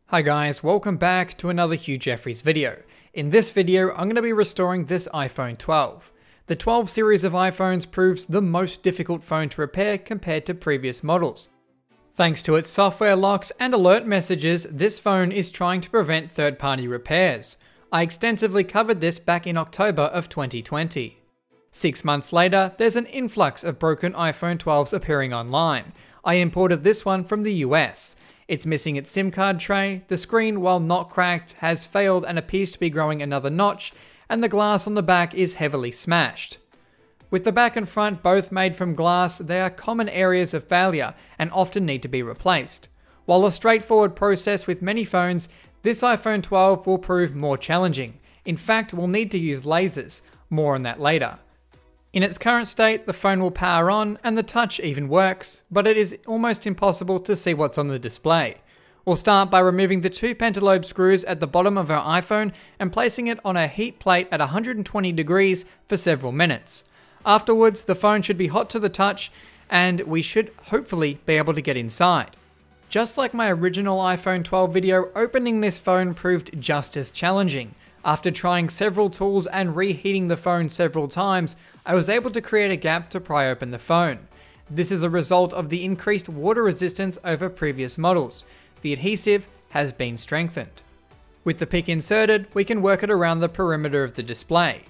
Hi guys, welcome back to another Hugh video. In this video, I'm going to be restoring this iPhone 12. The 12 series of iPhones proves the most difficult phone to repair compared to previous models. Thanks to its software locks and alert messages, this phone is trying to prevent third-party repairs. I extensively covered this back in October of 2020. 6 months later, there's an influx of broken iPhone 12s appearing online. I imported this one from the US. It's missing its SIM card tray, the screen, while not cracked, has failed and appears to be growing another notch, and the glass on the back is heavily smashed. With the back and front both made from glass, they are common areas of failure and often need to be replaced. While a straightforward process with many phones, this iPhone 12 will prove more challenging. In fact, we'll need to use lasers. More on that later. In its current state, the phone will power on and the touch even works, but it is almost impossible to see what's on the display. We'll start by removing the 2 pentalobe screws at the bottom of our iPhone and placing it on a heat plate at 120 degrees for several minutes. Afterwards, the phone should be hot to the touch and we should hopefully be able to get inside. Just like my original iPhone 12 video, opening this phone proved just as challenging. After trying several tools and reheating the phone several times, I was able to create a gap to pry open the phone. This is a result of the increased water resistance over previous models. The adhesive has been strengthened. With the pick inserted, we can work it around the perimeter of the display.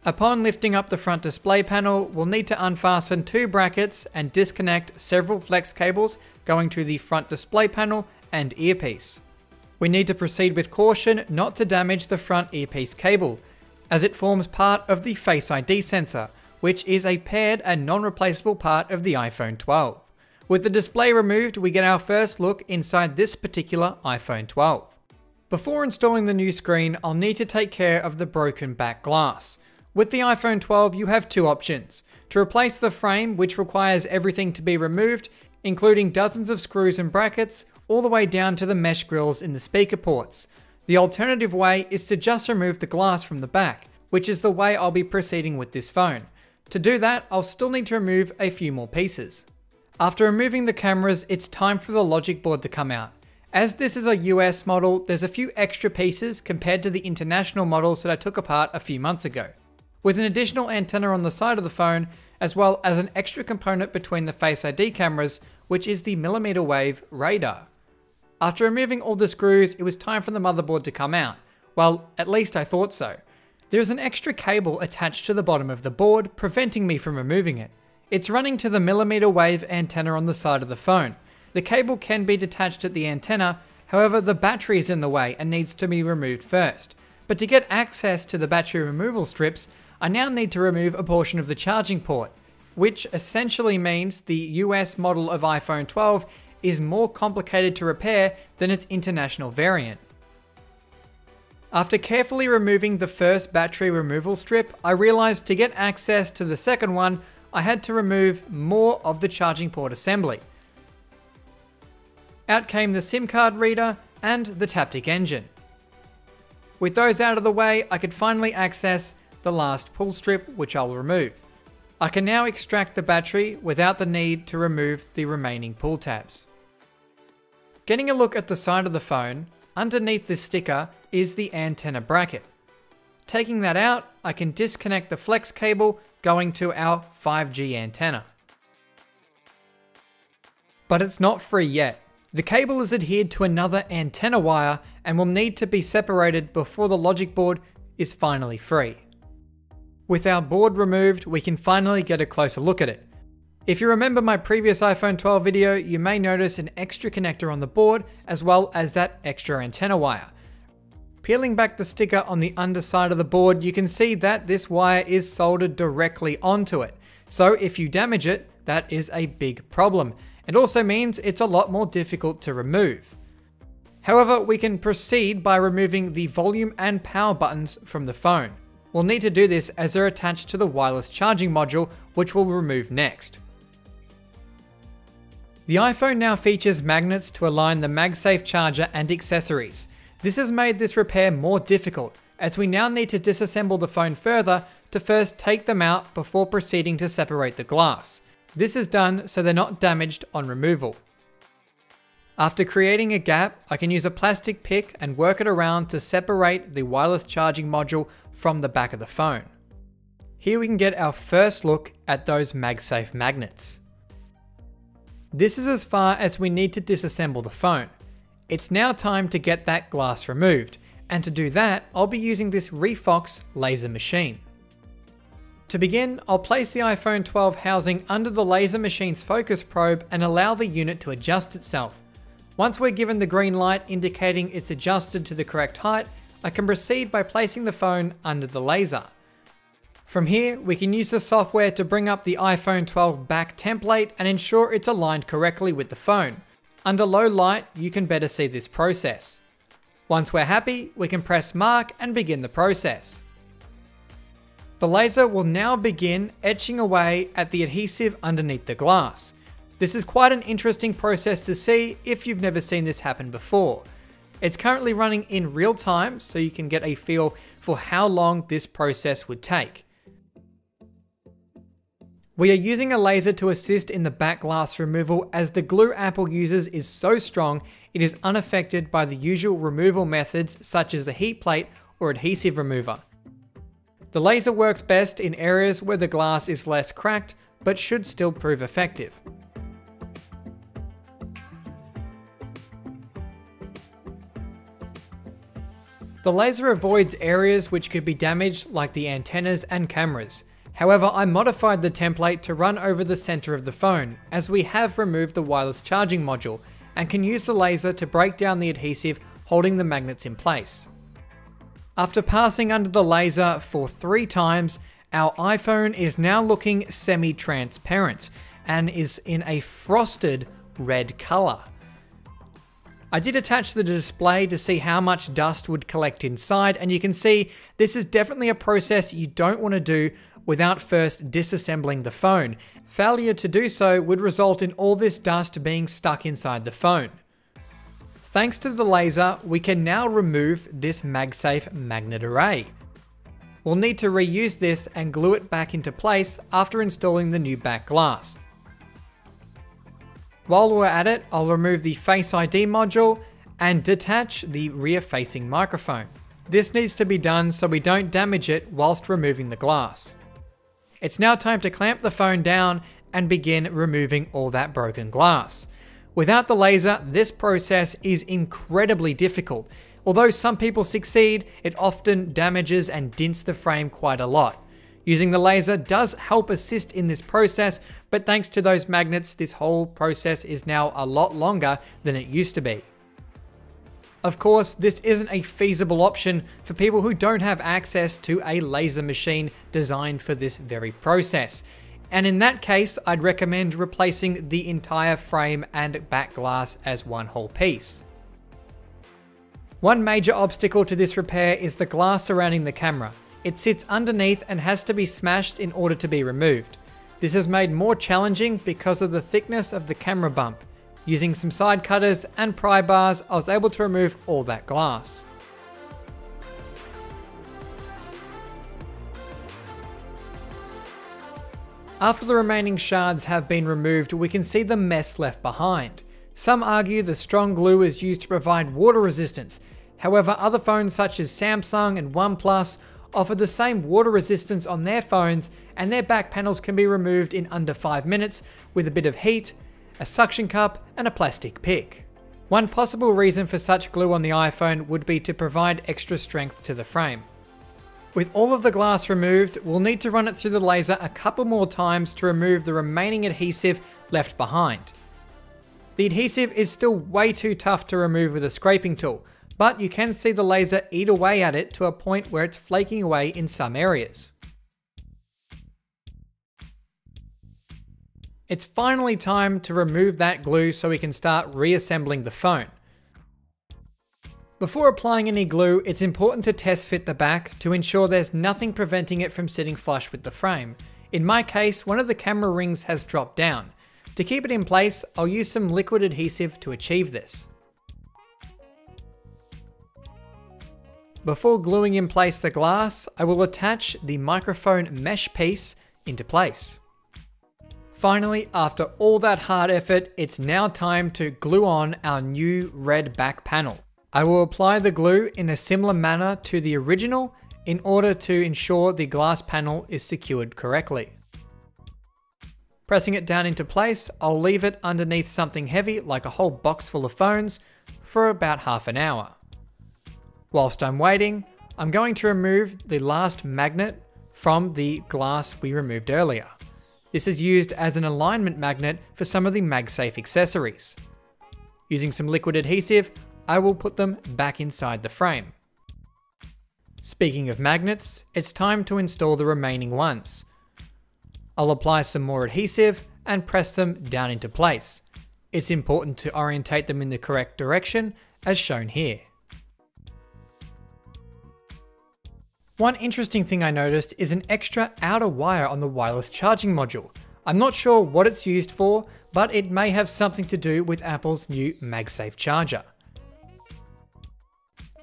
Upon lifting up the front display panel, we'll need to unfasten 2 brackets and disconnect several flex cables going to the front display panel and earpiece. We need to proceed with caution not to damage the front earpiece cable, as it forms part of the Face ID sensor, which is a paired and non-replaceable part of the iPhone 12. With the display removed, we get our first look inside this particular iPhone 12. Before installing the new screen, I'll need to take care of the broken back glass. With the iPhone 12, you have 2 options. To replace the frame, which requires everything to be removed, including dozens of screws and brackets, all the way down to the mesh grills in the speaker ports. The alternative way is to just remove the glass from the back, which is the way I'll be proceeding with this phone. To do that, I'll still need to remove a few more pieces. After removing the cameras, it's time for the logic board to come out. As this is a US model, there's a few extra pieces compared to the international models that I took apart a few months ago. With an additional antenna on the side of the phone, as well as an extra component between the Face ID cameras, which is the millimeter wave radar. After removing all the screws, it was time for the motherboard to come out. Well, at least I thought so. There is an extra cable attached to the bottom of the board, preventing me from removing it. It's running to the millimeter wave antenna on the side of the phone. The cable can be detached at the antenna, however the battery is in the way and needs to be removed first. But to get access to the battery removal strips, I now need to remove a portion of the charging port, which essentially means the US model of iPhone 12 is more complicated to repair than its international variant. After carefully removing the first battery removal strip, I realized to get access to the second one, I had to remove more of the charging port assembly. Out came the SIM card reader and the Taptic engine. With those out of the way, I could finally access the last pull strip, which I'll remove. I can now extract the battery without the need to remove the remaining pull tabs. Getting a look at the side of the phone, underneath this sticker is the antenna bracket. Taking that out, I can disconnect the flex cable going to our 5G antenna. But it's not free yet. The cable is adhered to another antenna wire and will need to be separated before the logic board is finally free. With our board removed, we can finally get a closer look at it. If you remember my previous iPhone 12 video, you may notice an extra connector on the board as well as that extra antenna wire. Peeling back the sticker on the underside of the board, you can see that this wire is soldered directly onto it. So if you damage it, that is a big problem. It also means it's a lot more difficult to remove. However, we can proceed by removing the volume and power buttons from the phone. We'll need to do this as they're attached to the wireless charging module, which we'll remove next. The iPhone now features magnets to align the MagSafe charger and accessories. This has made this repair more difficult, as we now need to disassemble the phone further to first take them out before proceeding to separate the glass. This is done so they're not damaged on removal. After creating a gap, I can use a plastic pick and work it around to separate the wireless charging module from the back of the phone. Here we can get our first look at those MagSafe magnets. This is as far as we need to disassemble the phone. It's now time to get that glass removed, and to do that, I'll be using this Refox laser machine. To begin, I'll place the iPhone 12 housing under the laser machine's focus probe and allow the unit to adjust itself. Once we're given the green light indicating it's adjusted to the correct height, I can proceed by placing the phone under the laser. From here, we can use the software to bring up the iPhone 12 back template and ensure it's aligned correctly with the phone. Under low light, you can better see this process. Once we're happy, we can press mark and begin the process. The laser will now begin etching away at the adhesive underneath the glass. This is quite an interesting process to see if you've never seen this happen before. It's currently running in real time, so you can get a feel for how long this process would take. We are using a laser to assist in the back glass removal as the glue Apple uses is so strong it is unaffected by the usual removal methods such as a heat plate or adhesive remover. The laser works best in areas where the glass is less cracked but should still prove effective. The laser avoids areas which could be damaged like the antennas and cameras. However, I modified the template to run over the center of the phone, as we have removed the wireless charging module, and can use the laser to break down the adhesive holding the magnets in place. After passing under the laser for 3 times, our iPhone is now looking semi-transparent and is in a frosted red color. I did attach the display to see how much dust would collect inside, and you can see this is definitely a process you don't want to do without first disassembling the phone. Failure to do so would result in all this dust being stuck inside the phone. Thanks to the laser, we can now remove this MagSafe magnet array. We'll need to reuse this and glue it back into place after installing the new back glass. While we're at it, I'll remove the Face ID module and detach the rear-facing microphone. This needs to be done so we don't damage it whilst removing the glass. It's now time to clamp the phone down and begin removing all that broken glass. Without the laser, this process is incredibly difficult. Although some people succeed, it often damages and dints the frame quite a lot. Using the laser does help assist in this process, but thanks to those magnets, this whole process is now a lot longer than it used to be. Of course, this isn't a feasible option for people who don't have access to a laser machine designed for this very process. And in that case, I'd recommend replacing the entire frame and back glass as one whole piece. One major obstacle to this repair is the glass surrounding the camera. It sits underneath and has to be smashed in order to be removed. This is made more challenging because of the thickness of the camera bump. Using some side cutters and pry bars, I was able to remove all that glass. After the remaining shards have been removed, we can see the mess left behind. Some argue the strong glue is used to provide water resistance. However, other phones such as Samsung and OnePlus offer the same water resistance on their phones, and their back panels can be removed in under 5 minutes with a bit of heat, a suction cup, and a plastic pick. One possible reason for such glue on the iPhone would be to provide extra strength to the frame. With all of the glass removed, we'll need to run it through the laser a couple more times to remove the remaining adhesive left behind. The adhesive is still way too tough to remove with a scraping tool, but you can see the laser eat away at it to a point where it's flaking away in some areas. It's finally time to remove that glue so we can start reassembling the phone. Before applying any glue, it's important to test fit the back to ensure there's nothing preventing it from sitting flush with the frame. In my case, one of the camera rings has dropped down. To keep it in place, I'll use some liquid adhesive to achieve this. Before gluing in place the glass, I will attach the microphone mesh piece into place. Finally, after all that hard effort, it's now time to glue on our new red back panel. I will apply the glue in a similar manner to the original in order to ensure the glass panel is secured correctly. Pressing it down into place, I'll leave it underneath something heavy like a whole box full of phones for about half an hour. Whilst I'm waiting, I'm going to remove the last magnet from the glass we removed earlier. This is used as an alignment magnet for some of the MagSafe accessories. Using some liquid adhesive, I will put them back inside the frame. Speaking of magnets, it's time to install the remaining ones. I'll apply some more adhesive and press them down into place. It's important to orientate them in the correct direction, as shown here. One interesting thing I noticed is an extra outer wire on the wireless charging module. I'm not sure what it's used for, but it may have something to do with Apple's new MagSafe charger.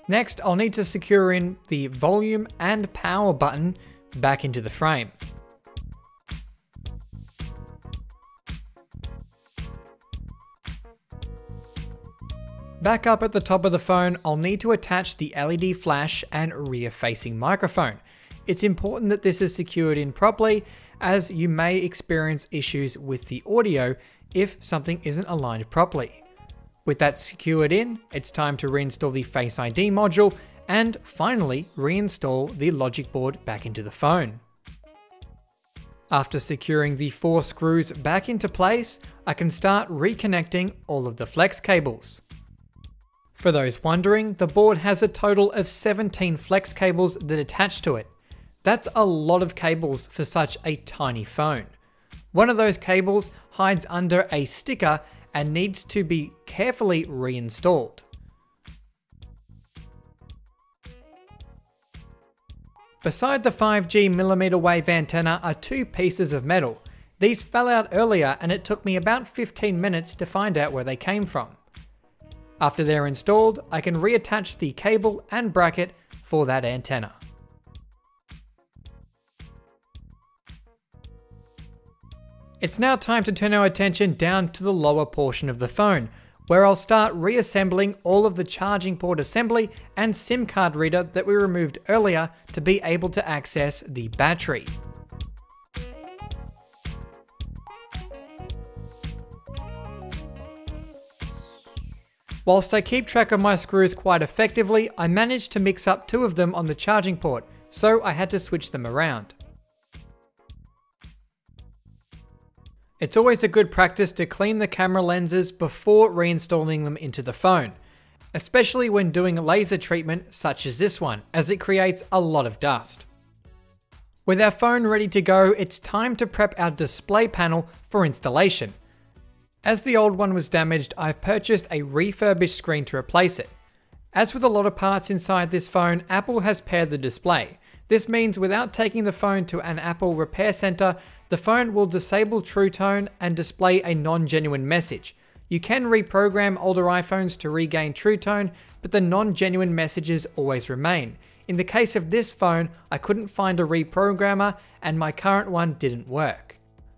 Next, I'll need to secure in the volume and power button back into the frame. Back up at the top of the phone, I'll need to attach the LED flash and rear-facing microphone. It's important that this is secured in properly, as you may experience issues with the audio if something isn't aligned properly. With that secured in, it's time to reinstall the Face ID module and finally reinstall the logic board back into the phone. After securing the 4 screws back into place, I can start reconnecting all of the flex cables. For those wondering, the board has a total of 17 flex cables that attach to it. That's a lot of cables for such a tiny phone. One of those cables hides under a sticker and needs to be carefully reinstalled. Beside the 5G millimeter wave antenna are 2 pieces of metal. These fell out earlier and it took me about 15 minutes to find out where they came from. After they're installed, I can reattach the cable and bracket for that antenna. It's now time to turn our attention down to the lower portion of the phone, where I'll start reassembling all of the charging port assembly and SIM card reader that we removed earlier to be able to access the battery. Whilst I keep track of my screws quite effectively, I managed to mix up 2 of them on the charging port, so I had to switch them around. It's always a good practice to clean the camera lenses before reinstalling them into the phone, especially when doing laser treatment such as this one, as it creates a lot of dust. With our phone ready to go, it's time to prep our display panel for installation. As the old one was damaged, I've purchased a refurbished screen to replace it. As with a lot of parts inside this phone, Apple has paired the display. This means without taking the phone to an Apple repair center, the phone will disable True Tone and display a non-genuine message. You can reprogram older iPhones to regain True Tone, but the non-genuine messages always remain. In the case of this phone, I couldn't find a reprogrammer and my current one didn't work.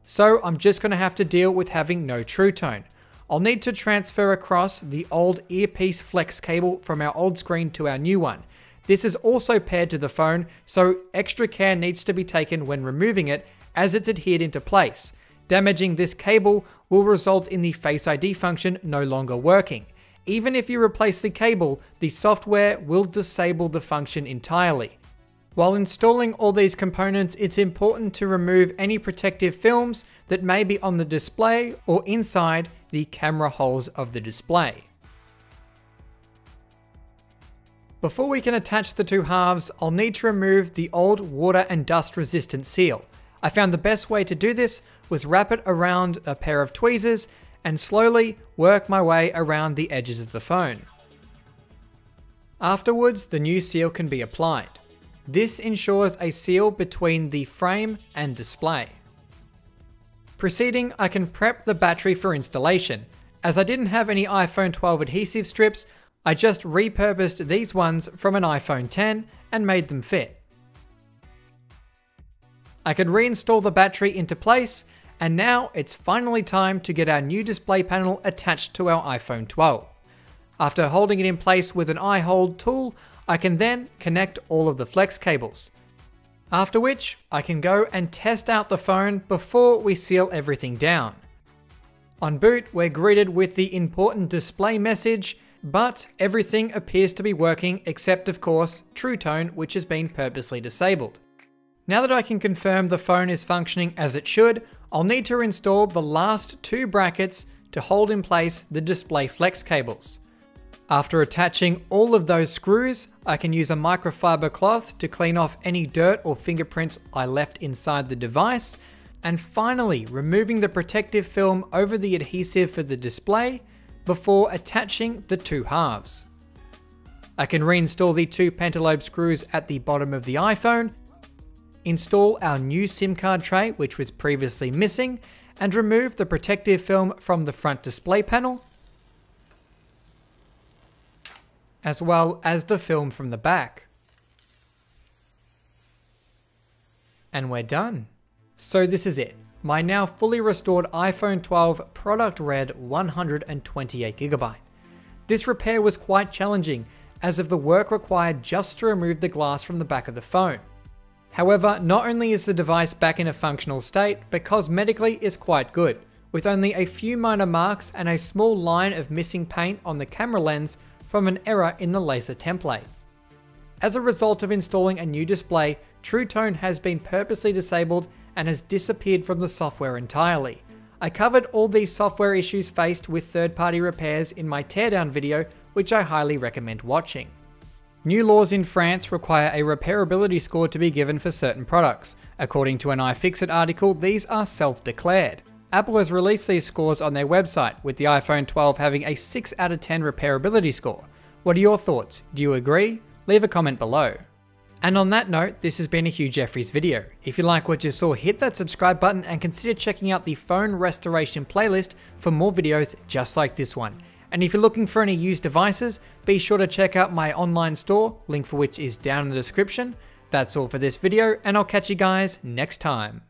So I'm just going to have to deal with having no True Tone. I'll need to transfer across the old earpiece flex cable from our old screen to our new one. This is also paired to the phone, so extra care needs to be taken when removing it, as it's adhered into place. Damaging this cable will result in the Face ID function no longer working. Even if you replace the cable, the software will disable the function entirely. While installing all these components, it's important to remove any protective films that may be on the display or inside the camera holes of the display. Before we can attach the 2 halves, I'll need to remove the old water and dust resistant seal. I found the best way to do this was wrap it around a pair of tweezers and slowly work my way around the edges of the phone. Afterwards, the new seal can be applied. This ensures a seal between the frame and display. Proceeding, I can prep the battery for installation. As I didn't have any iPhone 12 adhesive strips, I just repurposed these ones from an iPhone 10 and made them fit. I could reinstall the battery into place And now it's finally time to get our new display panel attached to our iPhone 12. After holding it in place with an iHold tool, I can then connect all of the flex cables. After which, I can go and test out the phone before we seal everything down. On boot, we're greeted with the important display message, but everything appears to be working except of course True Tone, which has been purposely disabled. Now that I can confirm the phone is functioning as it should, I'll need to install the last two brackets to hold in place the display flex cables. After attaching all of those screws, I can use a microfiber cloth to clean off any dirt or fingerprints I left inside the device, and finally removing the protective film over the adhesive for the display before attaching the two halves. I can reinstall the two pentalobe screws at the bottom of the iPhone, install our new SIM card tray which was previously missing, and remove the protective film from the front display panel, as well as the film from the back. And we're done. So this is it, my now fully restored iPhone 12 product red 128GB. This repair was quite challenging as of the work required just to remove the glass from the back of the phone. However, not only is the device back in a functional state, but cosmetically is quite good, with only a few minor marks and a small line of missing paint on the camera lens from an error in the laser template. As a result of installing a new display, True Tone has been purposely disabled and has disappeared from the software entirely. I covered all these software issues faced with third-party repairs in my teardown video, which I highly recommend watching. New laws in France require a repairability score to be given for certain products. According to an iFixit article, these are self-declared. Apple has released these scores on their website, with the iPhone 12 having a 6 out of 10 repairability score. What are your thoughts? Do you agree? Leave a comment below. And on that note, this has been a Hugh Jeffries video. If you like what you saw, hit that subscribe button and consider checking out the phone restoration playlist for more videos just like this one. And if you're looking for any used devices, be sure to check out my online store, link for which is down in the description. That's all for this video, and I'll catch you guys next time.